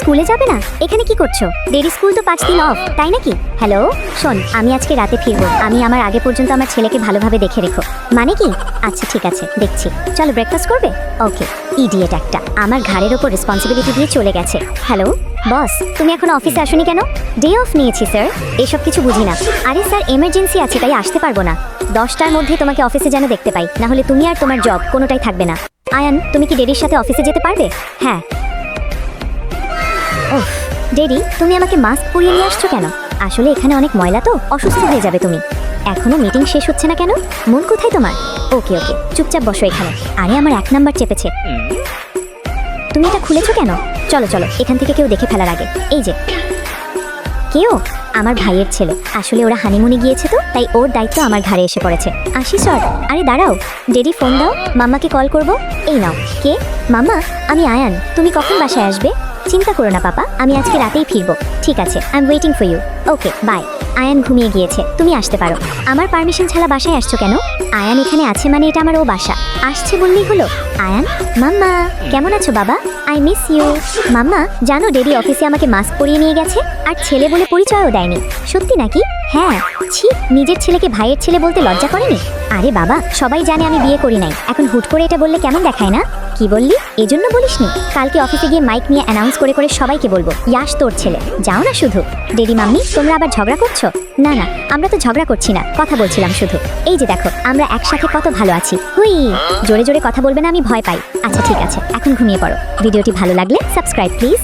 স্কুলে যাবে না? এখানে কি করছো? ডেডি স্কুল তো 5 দিন অফ, তাই নাকি? হ্যালো শোন, আমি আজকে রাতে ফিরবো। আমি আমার আগে পর্যন্ত আমার ছেলেকে ভালোভাবে দেখে রেখো। মানে কি? আচ্ছা ঠিক আছে, দেখছি। চলো ব্রেকফাস্ট করবে? ওকে। ইডিয়েট একটা, আমার ঘাড়ের ওপর রেসপন্সিবিলিটি দিয়ে চলে গেছে। হ্যালো বস, তুমি এখন অফিসে আসোনি কেন? ডে অফ নিয়েছি স্যার। এসব কিছু বুঝি না। আরে স্যার, এমার্জেন্সি আছে তাই আসতে পারবো না। 10টার মধ্যে তোমাকে অফিসে যেন দেখতে পাই, না হলে তুমি আর তোমার জব কোনোটাই থাকবে না। আয়ান, তুমি কি ডেডির সাথে অফিসে যেতে পারবে? হ্যাঁ। ওহ ডেডি, তুমি আমাকে মাস্ক পরিয়ে নিয়ে আসছো কেন? আসলে এখানে অনেক ময়লা তো, অসুস্থ হয়ে যাবে তুমি। এখনো মিটিং শেষ হচ্ছে না কেন? মন কোথায় তোমার? ওকে ওকে, চুপচাপ বসো এখানে। আরে আমার 1 নাম্বার চেপেছে। তুমি এটা খুলেছো কেন? চলো চলো, এখান থেকে কেউ দেখে ফেলার আগে। এই যে কেউ, আমার ভাইয়ের ছেলে। আসলে ওরা হানিমুনে গিয়েছে তো, তাই ওর দায়িত্ব আমার ঘাড়ে এসে পড়েছে। আসি স্যার। আরে দাঁড়াও, ডেডি ফোন দাও, মাম্মাকে কল করব। এই নাও। কে? মাম্মা, আমি আয়ান। তুমি কখন বাসায় আসবে? চিন্তা করো না পাপা, আমি আজকে রাতেই ফিরবো। ঠিক আছে, I am waiting for you. Okay bye. Ayaan ঘুমিয়ে গিয়েছে, তুমি আসতে পারো। আমার পারমিশন ছাড়া বাসায় আসছো কেন? আয়ান এখানে আছে মানে এটা আমার ও বাসা। আসছে বললেই হলো। আয়ান, মাম্মা কেমন আছো বাবা? I miss you. মাম্মা, জানো ডেডি অফিসে আমাকে মাস্ক পরিয়ে নিয়ে গেছে, আর ছেলে বলে পরিচয়ও দেয়নি। সত্যি নাকি? হ্যাঁ। ছি, নিজের ছেলেকে ভাইয়ের ছেলে বলতে লজ্জা করেনি? আরে বাবা, সবাই জানে আমি বিয়ে করি নাই, এখন হুট করে এটা বললে কেমন দেখায় না? কি বললি? এজন্য বলিসনি? কালকে অফিসে গিয়ে মাইক নিয়ে অ্যানাউন্স করে করে সবাইকে বলবো ইয়াশ তোর ছেলে। যাও না শুধু। ডেডি মাম্মি, তোমরা আবার ঝগড়া করছো? না না, আমরা তো ঝগড়া করছি না, কথা বলছিলাম শুধু। এই যে দেখো, আমরা একসাথে কত ভালো আছি। হুই। জোরে জোরে কথা বলবে না, আমি ভয় পাই। আচ্ছা ঠিক আছে, এখন ঘুমিয়ে পড়ো। ভিডিওটি ভালো লাগলে সাবস্ক্রাইব প্লিজ।